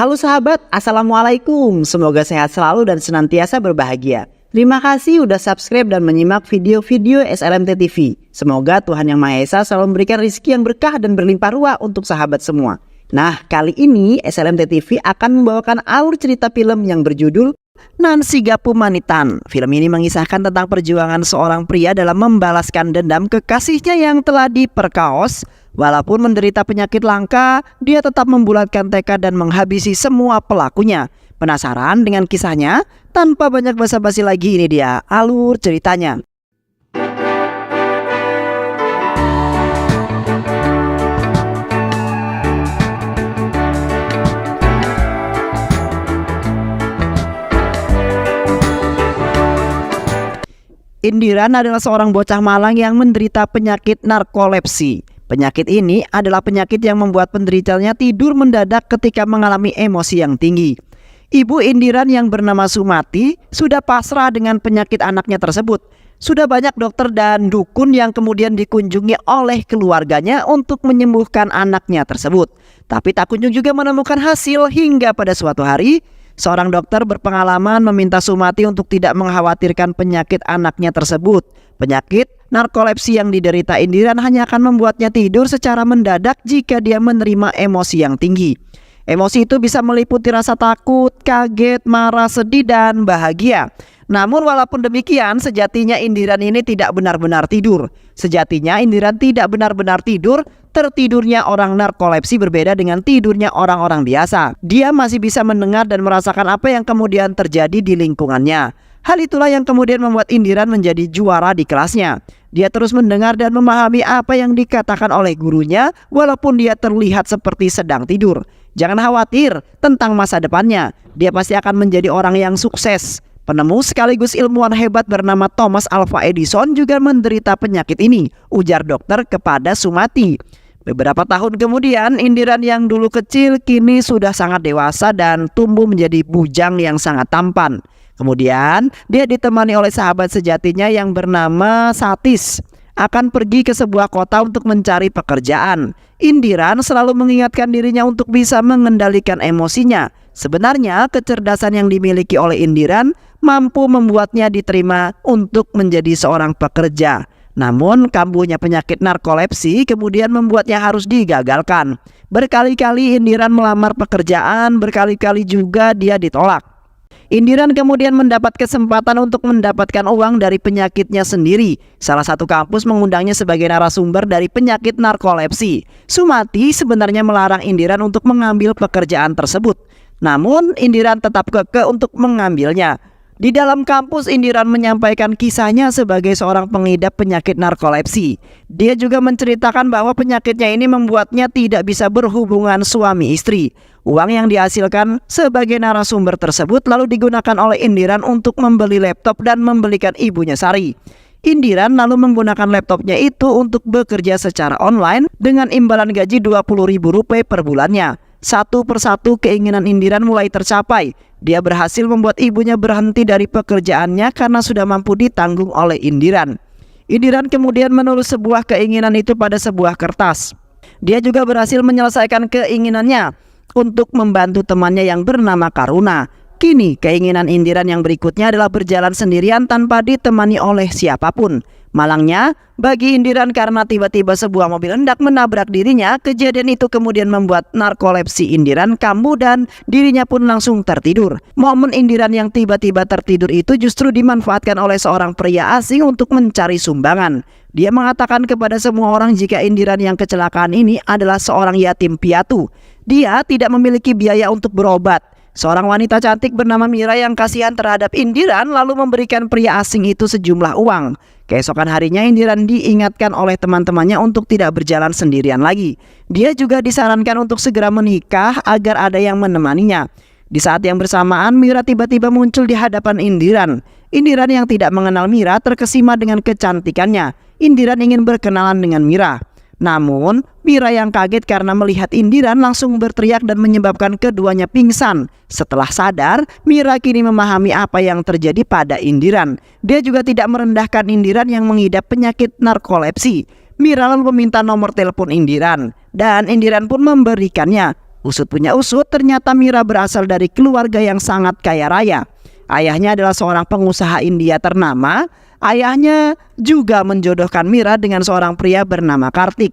Halo sahabat, Assalamualaikum. Semoga sehat selalu dan senantiasa berbahagia. Terima kasih udah subscribe dan menyimak video-video SLMT TV. Semoga Tuhan Yang Maha Esa selalu memberikan rezeki yang berkah dan berlimpah ruah untuk sahabat semua. Nah, kali ini SLMT TV akan membawakan alur cerita film yang berjudul Nansi Gapu Manitan. Film ini mengisahkan tentang perjuangan seorang pria dalam membalaskan dendam kekasihnya yang telah diperkaos. Walaupun menderita penyakit langka, dia tetap membulatkan tekad dan menghabisi semua pelakunya. Penasaran dengan kisahnya? Tanpa banyak basa-basi lagi, ini dia alur ceritanya. Indiran adalah seorang bocah malang yang menderita penyakit narkolepsi. Penyakit ini adalah penyakit yang membuat penderitanya tidur mendadak ketika mengalami emosi yang tinggi. Ibu Indiran yang bernama Sumati sudah pasrah dengan penyakit anaknya tersebut. Sudah banyak dokter dan dukun yang kemudian dikunjungi oleh keluarganya untuk menyembuhkan anaknya tersebut. Tapi tak kunjung juga menemukan hasil hingga pada suatu hari, seorang dokter berpengalaman meminta Sumati untuk tidak mengkhawatirkan penyakit anaknya tersebut. Penyakit narkolepsi yang diderita Indiran hanya akan membuatnya tidur secara mendadak jika dia menerima emosi yang tinggi. Emosi itu bisa meliputi rasa takut, kaget, marah, sedih, dan bahagia. Namun walaupun demikian, sejatinya Indiran ini tidak benar-benar tidur. Sejatinya Indiran tidak benar-benar tidur. Tertidurnya orang narkolepsi berbeda dengan tidurnya orang-orang biasa. Dia masih bisa mendengar dan merasakan apa yang kemudian terjadi di lingkungannya. Hal itulah yang kemudian membuat Indiran menjadi juara di kelasnya. Dia terus mendengar dan memahami apa yang dikatakan oleh gurunya walaupun dia terlihat seperti sedang tidur. Jangan khawatir tentang masa depannya. Dia pasti akan menjadi orang yang sukses. Penemu sekaligus ilmuwan hebat bernama Thomas Alva Edison juga menderita penyakit ini, ujar dokter kepada Sumati. Beberapa tahun kemudian, Indiran yang dulu kecil kini sudah sangat dewasa dan tumbuh menjadi bujang yang sangat tampan. Kemudian dia ditemani oleh sahabat sejatinya yang bernama Satis, akan pergi ke sebuah kota untuk mencari pekerjaan. Indiran selalu mengingatkan dirinya untuk bisa mengendalikan emosinya. Sebenarnya kecerdasan yang dimiliki oleh Indiran mampu membuatnya diterima untuk menjadi seorang pekerja. Namun kambuhnya penyakit narkolepsi kemudian membuatnya harus digagalkan. Berkali-kali Indiran melamar pekerjaan, berkali-kali juga dia ditolak. Indiran kemudian mendapat kesempatan untuk mendapatkan uang dari penyakitnya sendiri. Salah satu kampus mengundangnya sebagai narasumber dari penyakit narkolepsi. Sumati sebenarnya melarang Indiran untuk mengambil pekerjaan tersebut. Namun Indiran tetap kekeh untuk mengambilnya. Di dalam kampus, Indiran menyampaikan kisahnya sebagai seorang pengidap penyakit narkolepsi. Dia juga menceritakan bahwa penyakitnya ini membuatnya tidak bisa berhubungan suami istri. Uang yang dihasilkan sebagai narasumber tersebut lalu digunakan oleh Indiran untuk membeli laptop dan membelikan ibunya sari. Indiran lalu menggunakan laptopnya itu untuk bekerja secara online dengan imbalan gaji Rp20.000 per bulannya. Satu persatu keinginan Indiran mulai tercapai. Dia berhasil membuat ibunya berhenti dari pekerjaannya karena sudah mampu ditanggung oleh Indiran. Indiran kemudian menulis sebuah keinginan itu pada sebuah kertas. Dia juga berhasil menyelesaikan keinginannya untuk membantu temannya yang bernama Karuna. Kini keinginan Indiran yang berikutnya adalah berjalan sendirian tanpa ditemani oleh siapapun. Malangnya bagi Indiran karena tiba-tiba sebuah mobil hendak menabrak dirinya. Kejadian itu kemudian membuat narkolepsi Indiran kambuh dan dirinya pun langsung tertidur. Momen Indiran yang tiba-tiba tertidur itu justru dimanfaatkan oleh seorang pria asing untuk mencari sumbangan. Dia mengatakan kepada semua orang jika Indiran yang kecelakaan ini adalah seorang yatim piatu. Dia tidak memiliki biaya untuk berobat. Seorang wanita cantik bernama Mira yang kasihan terhadap Indiran lalu memberikan pria asing itu sejumlah uang. Keesokan harinya Indiran diingatkan oleh teman-temannya untuk tidak berjalan sendirian lagi. Dia juga disarankan untuk segera menikah agar ada yang menemaninya. Di saat yang bersamaan Mira tiba-tiba muncul di hadapan Indiran. Indiran yang tidak mengenal Mira terkesima dengan kecantikannya. Indiran ingin berkenalan dengan Mira. Namun Mira yang kaget karena melihat Indiran langsung berteriak dan menyebabkan keduanya pingsan. Setelah sadar, Mira kini memahami apa yang terjadi pada Indiran. Dia juga tidak merendahkan Indiran yang mengidap penyakit narkolepsi. Mira lalu meminta nomor telepon Indiran dan Indiran pun memberikannya. Usut punya usut, ternyata Mira berasal dari keluarga yang sangat kaya raya. Ayahnya adalah seorang pengusaha India ternama. Ayahnya juga menjodohkan Mira dengan seorang pria bernama Kartik.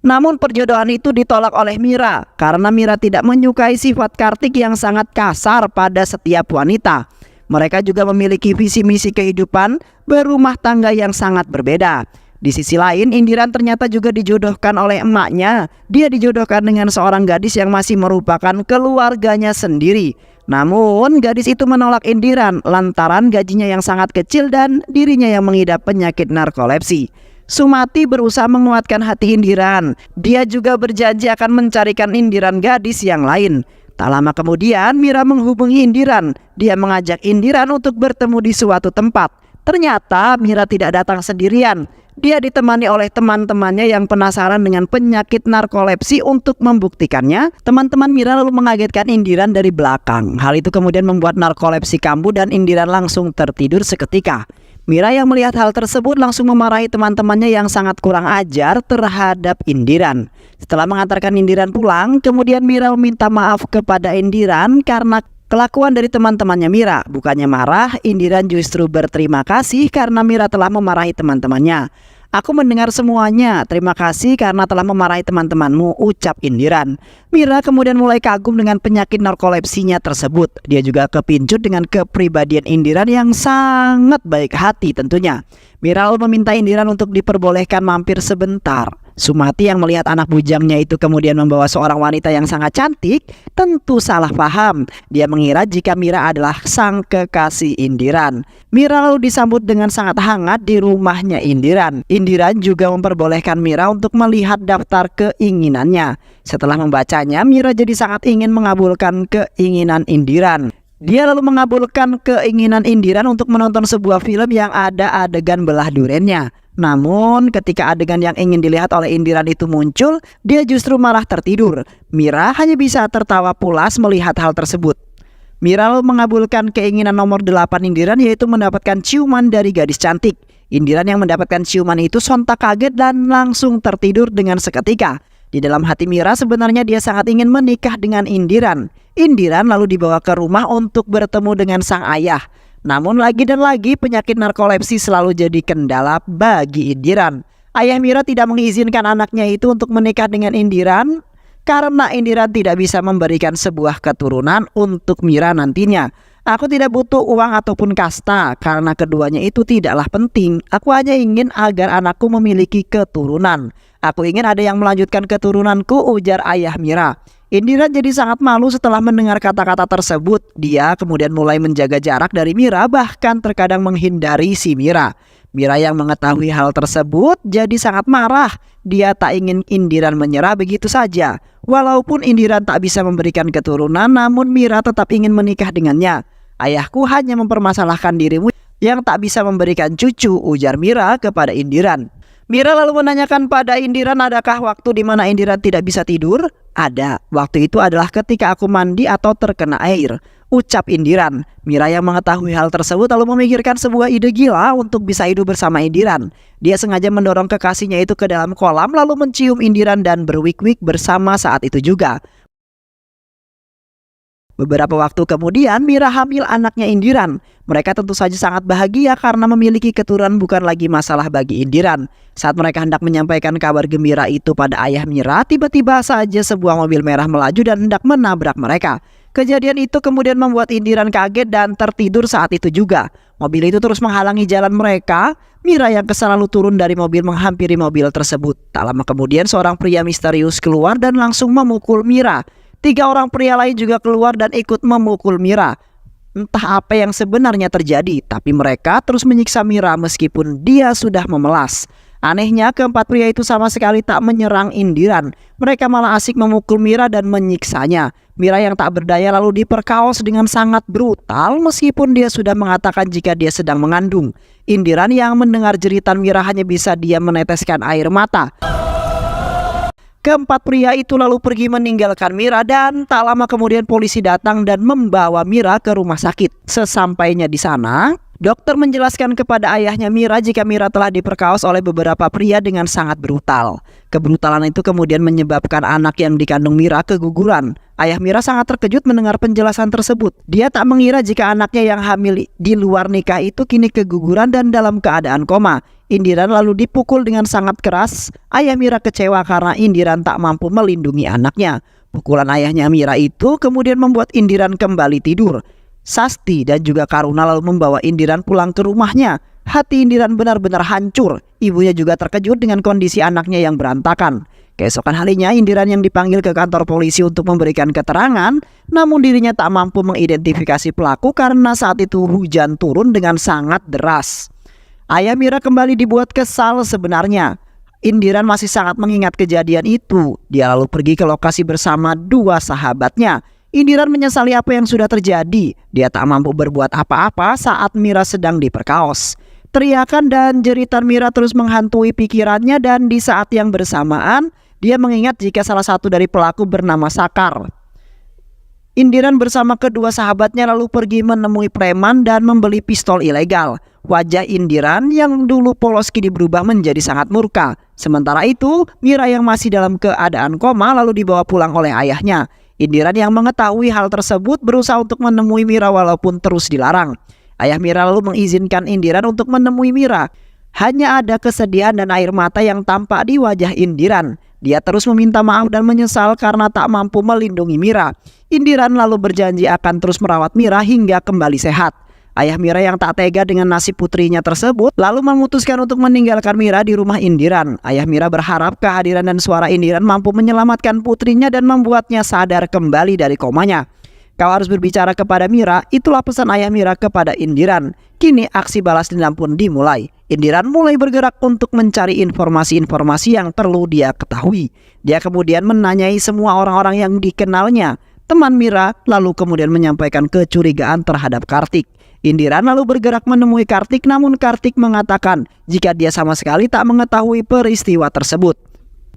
Namun perjodohan itu ditolak oleh Mira karena Mira tidak menyukai sifat Kartik yang sangat kasar pada setiap wanita. Mereka juga memiliki visi misi kehidupan berumah tangga yang sangat berbeda. Di sisi lain, Indiran ternyata juga dijodohkan oleh emaknya. Dia dijodohkan dengan seorang gadis yang masih merupakan keluarganya sendiri. Namun gadis itu menolak Indiran lantaran gajinya yang sangat kecil dan dirinya yang mengidap penyakit narkolepsi. Sumati berusaha menguatkan hati Indiran. Dia juga berjanji akan mencarikan Indiran gadis yang lain. Tak lama kemudian Mira menghubungi Indiran. Dia mengajak Indiran untuk bertemu di suatu tempat. Ternyata Mira tidak datang sendirian. Dia ditemani oleh teman-temannya yang penasaran dengan penyakit narkolepsi. Untuk membuktikannya, teman-teman Mira lalu mengagetkan Indiran dari belakang. Hal itu kemudian membuat narkolepsi kambuh dan Indiran langsung tertidur seketika. Mira yang melihat hal tersebut langsung memarahi teman-temannya yang sangat kurang ajar terhadap Indiran. Setelah mengantarkan Indiran pulang, kemudian Mira meminta maaf kepada Indiran karena kelakuan dari teman-temannya Mira. Bukannya marah, Indiran justru berterima kasih karena Mira telah memarahi teman-temannya. Aku mendengar semuanya, terima kasih karena telah memarahi teman-temanmu, ucap Indiran. Mira kemudian mulai kagum dengan penyakit narkolepsinya tersebut. Dia juga kepincut dengan kepribadian Indiran yang sangat baik hati tentunya. Mira lalu meminta Indiran untuk diperbolehkan mampir sebentar. Sumati yang melihat anak bujangnya itu kemudian membawa seorang wanita yang sangat cantik, tentu salah paham. Dia mengira jika Mira adalah sang kekasih Indiran. Mira lalu disambut dengan sangat hangat di rumahnya Indiran. Indiran juga memperbolehkan Mira untuk melihat daftar keinginannya. Setelah membacanya, Mira jadi sangat ingin mengabulkan keinginan Indiran. Dia lalu mengabulkan keinginan Indiran untuk menonton sebuah film yang ada adegan belah durennya. Namun ketika adegan yang ingin dilihat oleh Indiran itu muncul, dia justru malah tertidur. Mira hanya bisa tertawa pulas melihat hal tersebut. Mira lalu mengabulkan keinginan nomor 8 Indiran, yaitu mendapatkan ciuman dari gadis cantik. Indiran yang mendapatkan ciuman itu sontak kaget dan langsung tertidur dengan seketika. Di dalam hati Mira sebenarnya dia sangat ingin menikah dengan Indiran. Indiran lalu dibawa ke rumah untuk bertemu dengan sang ayah. Namun lagi dan lagi penyakit narkolepsi selalu jadi kendala bagi Indiran. Ayah Mira tidak mengizinkan anaknya itu untuk menikah dengan Indiran karena Indiran tidak bisa memberikan sebuah keturunan untuk Mira nantinya. Aku tidak butuh uang ataupun kasta karena keduanya itu tidaklah penting. Aku hanya ingin agar anakku memiliki keturunan. Aku ingin ada yang melanjutkan keturunanku, ujar ayah Mira. Indiran jadi sangat malu setelah mendengar kata-kata tersebut. Dia kemudian mulai menjaga jarak dari Mira, bahkan terkadang menghindari si Mira. Mira yang mengetahui hal tersebut jadi sangat marah. Dia tak ingin Indiran menyerah begitu saja. Walaupun Indiran tak bisa memberikan keturunan, namun Mira tetap ingin menikah dengannya. Ayahku hanya mempermasalahkan dirimu yang tak bisa memberikan cucu, ujar Mira kepada Indiran. Mira lalu menanyakan pada Indiran, adakah waktu di mana Indiran tidak bisa tidur? Ada. Waktu itu adalah ketika aku mandi atau terkena air, ucap Indiran. Mira yang mengetahui hal tersebut lalu memikirkan sebuah ide gila untuk bisa hidup bersama Indiran. Dia sengaja mendorong kekasihnya itu ke dalam kolam lalu mencium Indiran dan berwik-wik bersama saat itu juga. Beberapa waktu kemudian Mira hamil anaknya Indiran. Mereka tentu saja sangat bahagia karena memiliki keturunan bukan lagi masalah bagi Indiran. Saat mereka hendak menyampaikan kabar gembira itu pada ayah Mira, tiba-tiba saja sebuah mobil merah melaju dan hendak menabrak mereka. Kejadian itu kemudian membuat Indiran kaget dan tertidur saat itu juga. Mobil itu terus menghalangi jalan mereka. Mira yang kesal lalu turun dari mobil menghampiri mobil tersebut. Tak lama kemudian seorang pria misterius keluar dan langsung memukul Mira. 3 orang pria lain juga keluar dan ikut memukul Mira. Entah apa yang sebenarnya terjadi, tapi mereka terus menyiksa Mira meskipun dia sudah memelas. Anehnya, keempat pria itu sama sekali tak menyerang Indiran. Mereka malah asik memukul Mira dan menyiksanya. Mira yang tak berdaya lalu diperkaos dengan sangat brutal meskipun dia sudah mengatakan jika dia sedang mengandung. Indiran yang mendengar jeritan Mira hanya bisa diam meneteskan air mata. Keempat pria itu lalu pergi meninggalkan Mira dan tak lama kemudian polisi datang dan membawa Mira ke rumah sakit. Sesampainya di sana, dokter menjelaskan kepada ayahnya Mira jika Mira telah diperkaos oleh beberapa pria dengan sangat brutal. Kebrutalan itu kemudian menyebabkan anak yang dikandung Mira keguguran. Ayah Mira sangat terkejut mendengar penjelasan tersebut. Dia tak mengira jika anaknya yang hamil di luar nikah itu kini keguguran dan dalam keadaan koma. Indiran lalu dipukul dengan sangat keras. Ayah Mira kecewa karena Indiran tak mampu melindungi anaknya. Pukulan ayahnya Mira itu kemudian membuat Indiran kembali tidur. Sasti dan juga Karuna lalu membawa Indiran pulang ke rumahnya. Hati Indiran benar-benar hancur. Ibunya juga terkejut dengan kondisi anaknya yang berantakan. Keesokan harinya Indiran yang dipanggil ke kantor polisi untuk memberikan keterangan, namun dirinya tak mampu mengidentifikasi pelaku karena saat itu hujan turun dengan sangat deras. Ayah Mira kembali dibuat kesal sebenarnya. Indiran masih sangat mengingat kejadian itu. Dia lalu pergi ke lokasi bersama dua sahabatnya. Indiran menyesali apa yang sudah terjadi. Dia tak mampu berbuat apa-apa saat Mira sedang diperkaos. Teriakan dan jeritan Mira terus menghantui pikirannya dan di saat yang bersamaan, dia mengingat jika salah satu dari pelaku bernama Sakar. Indiran bersama kedua sahabatnya lalu pergi menemui preman dan membeli pistol ilegal. Wajah Indiran yang dulu polos kini berubah menjadi sangat murka. Sementara itu, Mira yang masih dalam keadaan koma lalu dibawa pulang oleh ayahnya. Indiran yang mengetahui hal tersebut berusaha untuk menemui Mira walaupun terus dilarang. Ayah Mira lalu mengizinkan Indiran untuk menemui Mira. Hanya ada kesedihan dan air mata yang tampak di wajah Indiran. Dia terus meminta maaf dan menyesal karena tak mampu melindungi Mira. Indiran lalu berjanji akan terus merawat Mira hingga kembali sehat. Ayah Mira yang tak tega dengan nasib putrinya tersebut lalu memutuskan untuk meninggalkan Mira di rumah Indiran. Ayah Mira berharap kehadiran dan suara Indiran mampu menyelamatkan putrinya dan membuatnya sadar kembali dari komanya. Kau harus berbicara kepada Mira, itulah pesan ayah Mira kepada Indiran. Kini aksi balas dendam pun dimulai. Indiran mulai bergerak untuk mencari informasi-informasi yang perlu dia ketahui. Dia kemudian menanyai semua orang-orang yang dikenalnya. Teman Mira lalu kemudian menyampaikan kecurigaan terhadap Kartik. Indiran lalu bergerak menemui Kartik, namun Kartik mengatakan jika dia sama sekali tak mengetahui peristiwa tersebut.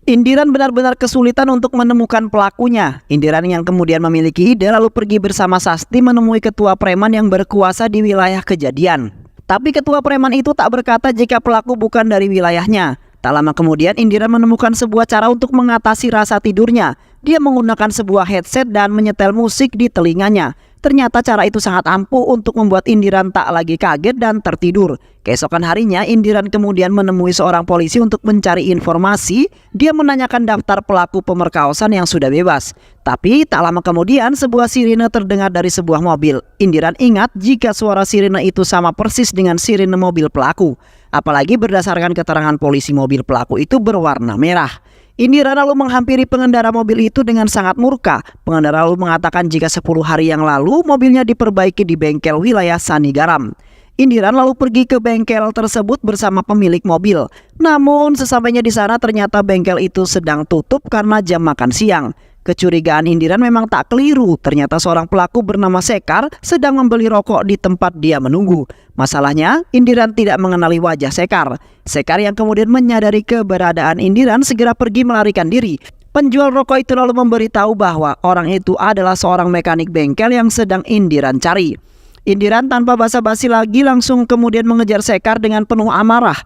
Indiran benar-benar kesulitan untuk menemukan pelakunya. Indiran yang kemudian memiliki ide lalu pergi bersama Sasti menemui ketua preman yang berkuasa di wilayah kejadian. Tapi ketua preman itu tak berkata jika pelaku bukan dari wilayahnya. Tak lama kemudian Indiran menemukan sebuah cara untuk mengatasi rasa tidurnya. Dia menggunakan sebuah headset dan menyetel musik di telinganya. Ternyata cara itu sangat ampuh untuk membuat Indiran tak lagi kaget dan tertidur. Keesokan harinya Indiran kemudian menemui seorang polisi untuk mencari informasi. Dia menanyakan daftar pelaku pemerkosaan yang sudah bebas. Tapi tak lama kemudian sebuah sirine terdengar dari sebuah mobil. Indiran ingat jika suara sirine itu sama persis dengan sirine mobil pelaku. Apalagi berdasarkan keterangan polisi mobil pelaku itu berwarna merah. Indiran lalu menghampiri pengendara mobil itu dengan sangat murka. Pengendara lalu mengatakan jika 10 hari yang lalu mobilnya diperbaiki di bengkel wilayah Sanigaram. Indiran lalu pergi ke bengkel tersebut bersama pemilik mobil. Namun sesampainya di sana ternyata bengkel itu sedang tutup karena jam makan siang. Kecurigaan Indiran memang tak keliru. Ternyata seorang pelaku bernama Sekar sedang membeli rokok di tempat dia menunggu. Masalahnya, Indiran tidak mengenali wajah Sekar. Sekar yang kemudian menyadari keberadaan Indiran segera pergi melarikan diri. Penjual rokok itu lalu memberitahu bahwa orang itu adalah seorang mekanik bengkel yang sedang Indiran cari. Indiran tanpa basa-basi lagi langsung kemudian mengejar Sekar dengan penuh amarah.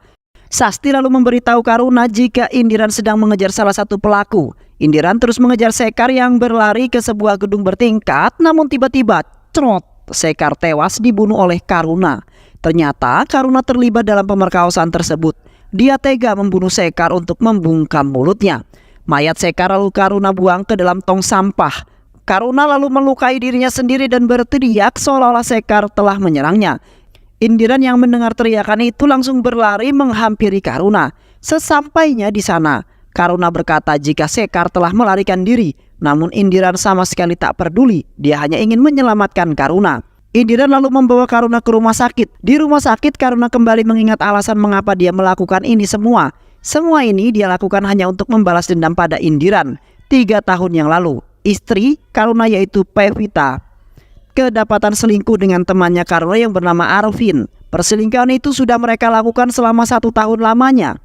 Sasti lalu memberitahu Karuna jika Indiran sedang mengejar salah satu pelaku. Indiran terus mengejar Sekar yang berlari ke sebuah gedung bertingkat, namun tiba-tiba trot, Sekar tewas dibunuh oleh Karuna. Ternyata Karuna terlibat dalam pemerkosaan tersebut. Dia tega membunuh Sekar untuk membungkam mulutnya. Mayat Sekar lalu Karuna buang ke dalam tong sampah. Karuna lalu melukai dirinya sendiri dan berteriak seolah-olah Sekar telah menyerangnya. Indiran yang mendengar teriakan itu langsung berlari menghampiri Karuna. Sesampainya di sana, Karuna berkata jika Sekar telah melarikan diri. Namun Indiran sama sekali tak peduli. Dia hanya ingin menyelamatkan Karuna. Indiran lalu membawa Karuna ke rumah sakit. Di rumah sakit Karuna kembali mengingat alasan mengapa dia melakukan ini semua. Semua ini dia lakukan hanya untuk membalas dendam pada Indiran. 3 tahun yang lalu, istri Karuna yaitu Pevita kedapatan selingkuh dengan temannya Karuna yang bernama Arvin. Perselingkuhan itu sudah mereka lakukan selama 1 tahun lamanya.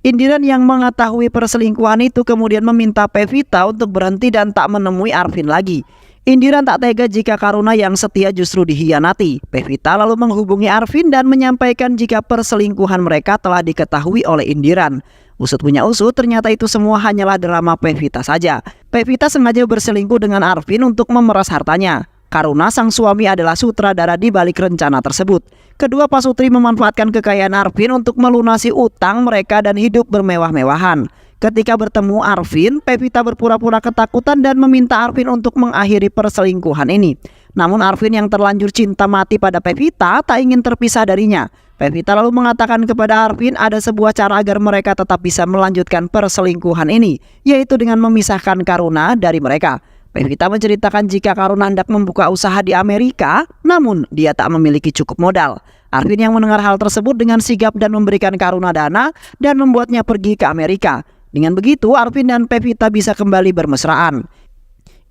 Indiran yang mengetahui perselingkuhan itu kemudian meminta Pevita untuk berhenti dan tak menemui Arvin lagi. Indiran tak tega jika Karuna yang setia justru dikhianati. Pevita lalu menghubungi Arvin dan menyampaikan jika perselingkuhan mereka telah diketahui oleh Indiran. Usut punya usut, ternyata itu semua hanyalah drama Pevita saja. Pevita sengaja berselingkuh dengan Arvin untuk memeras hartanya. Karuna sang suami adalah sutradara di balik rencana tersebut. Kedua pasutri memanfaatkan kekayaan Arvin untuk melunasi utang mereka dan hidup bermewah-mewahan. Ketika bertemu Arvin, Pevita berpura-pura ketakutan dan meminta Arvin untuk mengakhiri perselingkuhan ini. Namun Arvin yang terlanjur cinta mati pada Pevita tak ingin terpisah darinya. Pevita lalu mengatakan kepada Arvin ada sebuah cara agar mereka tetap bisa melanjutkan perselingkuhan ini, yaitu dengan memisahkan Karuna dari mereka. Pevita menceritakan jika Karuna hendak membuka usaha di Amerika, namun dia tak memiliki cukup modal. Arvin yang mendengar hal tersebut dengan sigap dan memberikan Karuna dana dan membuatnya pergi ke Amerika. Dengan begitu, Arvin dan Pevita bisa kembali bermesraan.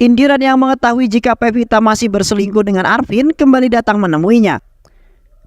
Indiran yang mengetahui jika Pevita masih berselingkuh dengan Arvin kembali datang menemuinya.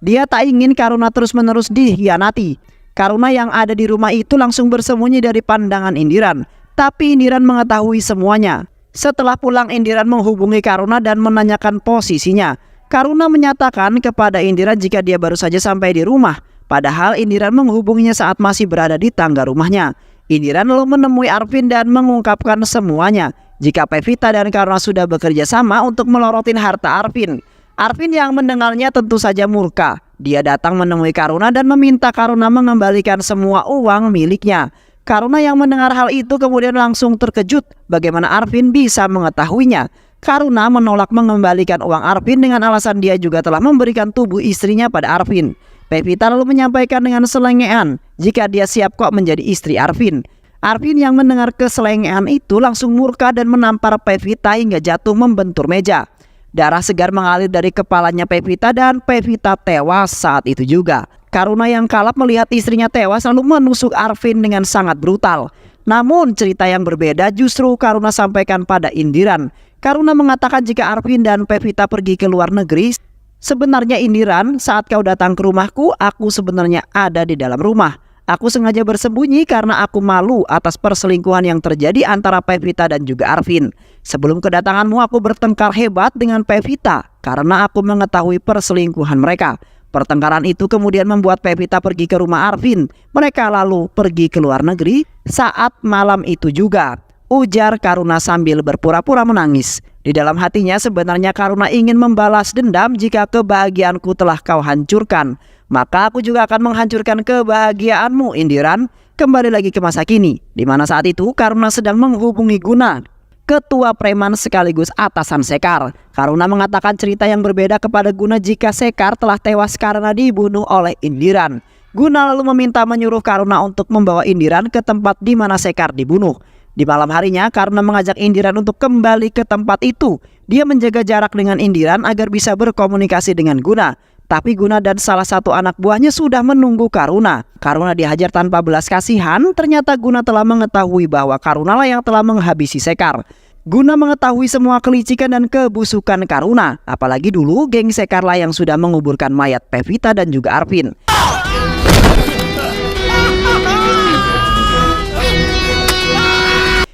Dia tak ingin Karuna terus-menerus dikhianati. Karuna yang ada di rumah itu langsung bersembunyi dari pandangan Indiran. Tapi Indiran mengetahui semuanya. Setelah pulang, Indiran menghubungi Karuna dan menanyakan posisinya. Karuna menyatakan kepada Indiran jika dia baru saja sampai di rumah. Padahal Indiran menghubunginya saat masih berada di tangga rumahnya. Indiran lalu menemui Arvin dan mengungkapkan semuanya. Jika Pevita dan Karuna sudah bekerja sama untuk melorotin harta Arvin. Arvin yang mendengarnya tentu saja murka. Dia datang menemui Karuna dan meminta Karuna mengembalikan semua uang miliknya. Karuna yang mendengar hal itu kemudian langsung terkejut bagaimana Arvin bisa mengetahuinya. Karuna menolak mengembalikan uang Arvin dengan alasan dia juga telah memberikan tubuh istrinya pada Arvin. Pevita lalu menyampaikan dengan selengean jika dia siap kok menjadi istri Arvin. Arvin yang mendengar keselengean itu langsung murka dan menampar Pevita hingga jatuh membentur meja. Darah segar mengalir dari kepalanya Pevita dan Pevita tewas saat itu juga. Karuna yang kalap melihat istrinya tewas lalu menusuk Arvin dengan sangat brutal. Namun cerita yang berbeda justru Karuna sampaikan pada Indiran. Karuna mengatakan jika Arvin dan Pevita pergi ke luar negeri, sebenarnya Indiran, saat kau datang ke rumahku, aku sebenarnya ada di dalam rumah. Aku sengaja bersembunyi karena aku malu atas perselingkuhan yang terjadi antara Pevita dan juga Arvin. Sebelum kedatanganmu aku bertengkar hebat dengan Pevita karena aku mengetahui perselingkuhan mereka. Pertengkaran itu kemudian membuat Pevita pergi ke rumah Arvin. Mereka lalu pergi ke luar negeri saat malam itu juga. Ujar Karuna sambil berpura-pura menangis. Di dalam hatinya sebenarnya Karuna ingin membalas dendam jika kebahagiaanku telah kau hancurkan. Maka aku juga akan menghancurkan kebahagiaanmu, Indiran. Kembali lagi ke masa kini, di mana saat itu Karuna sedang menghubungi Guna, ketua preman sekaligus atasan Sekar. Karuna mengatakan cerita yang berbeda kepada Guna jika Sekar telah tewas karena dibunuh oleh Indiran. Guna lalu meminta menyuruh Karuna untuk membawa Indiran ke tempat di mana Sekar dibunuh. Di malam harinya, Karuna mengajak Indiran untuk kembali ke tempat itu. Dia menjaga jarak dengan Indiran agar bisa berkomunikasi dengan Guna. Tapi Guna dan salah satu anak buahnya sudah menunggu Karuna. Karuna dihajar tanpa belas kasihan. Ternyata Guna telah mengetahui bahwa Karuna lah yang telah menghabisi Sekar. Guna mengetahui semua kelicikan dan kebusukan Karuna. Apalagi dulu geng Sekar lah yang sudah menguburkan mayat Pevita dan juga Arvin.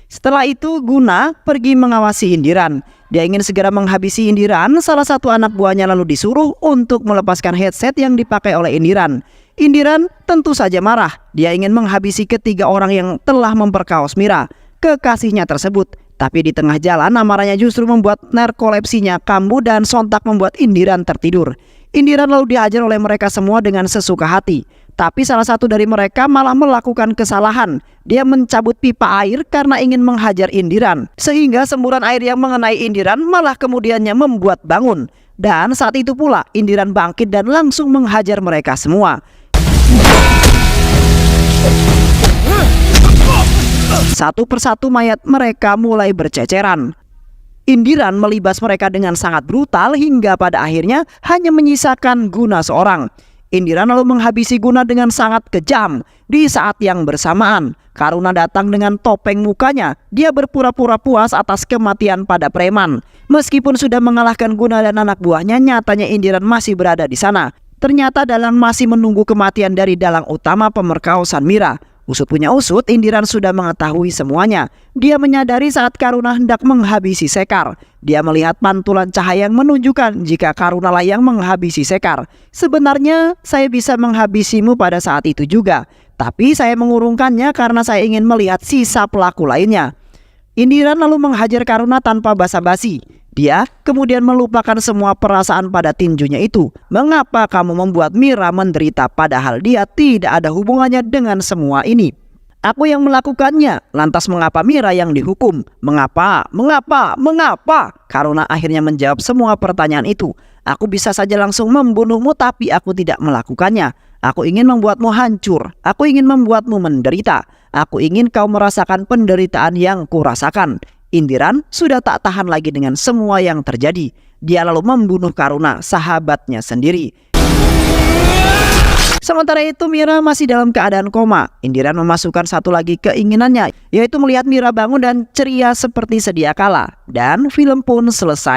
Setelah itu Guna pergi mengawasi Indiran. Dia ingin segera menghabisi Indiran. Salah satu anak buahnya lalu disuruh untuk melepaskan headset yang dipakai oleh Indiran. Indiran tentu saja marah. Dia ingin menghabisi ketiga orang yang telah memperkaos Mira, kekasihnya tersebut. Tapi di tengah jalan amarahnya justru membuat narkolepsinya kambuh dan sontak membuat Indiran tertidur. Indiran lalu dihajar oleh mereka semua dengan sesuka hati. Tapi salah satu dari mereka malah melakukan kesalahan. Dia mencabut pipa air karena ingin menghajar Indiran. Sehingga semburan air yang mengenai Indiran malah kemudiannya membuat bangun. Dan saat itu pula Indiran bangkit dan langsung menghajar mereka semua. Satu persatu mayat mereka mulai berceceran. Indiran melibas mereka dengan sangat brutal hingga pada akhirnya hanya menyisakan Guna seorang. Indiran lalu menghabisi Guna dengan sangat kejam. Di saat yang bersamaan, Karuna datang dengan topeng mukanya. Dia berpura-pura puas atas kematian pada preman. Meskipun sudah mengalahkan Guna dan anak buahnya, nyatanya Indiran masih berada di sana. Ternyata Dalang masih menunggu kematian dari dalang utama pemerkosaan Mira. Usut punya usut, Indiran sudah mengetahui semuanya. Dia menyadari saat Karuna hendak menghabisi Sekar. Dia melihat pantulan cahaya yang menunjukkan jika Karunalah yang menghabisi Sekar. Sebenarnya saya bisa menghabisimu pada saat itu juga, tapi saya mengurungkannya karena saya ingin melihat sisa pelaku lainnya. Indiran lalu menghajar Karuna tanpa basa-basi. Dia kemudian melupakan semua perasaan pada tinjunya itu. Mengapa kamu membuat Mira menderita padahal dia tidak ada hubungannya dengan semua ini? Aku yang melakukannya. Lantas mengapa Mira yang dihukum? Mengapa? Mengapa? Mengapa? Karuna akhirnya menjawab semua pertanyaan itu. Aku bisa saja langsung membunuhmu, tapi aku tidak melakukannya. Aku ingin membuatmu hancur. Aku ingin membuatmu menderita. Aku ingin kau merasakan penderitaan yang kurasakan. Indiran sudah tak tahan lagi dengan semua yang terjadi. Dia lalu membunuh Karuna, sahabatnya sendiri. Sementara itu Mira masih dalam keadaan koma. Indiran memasukkan satu lagi keinginannya, yaitu melihat Mira bangun dan ceria seperti sedia kala. Dan film pun selesai.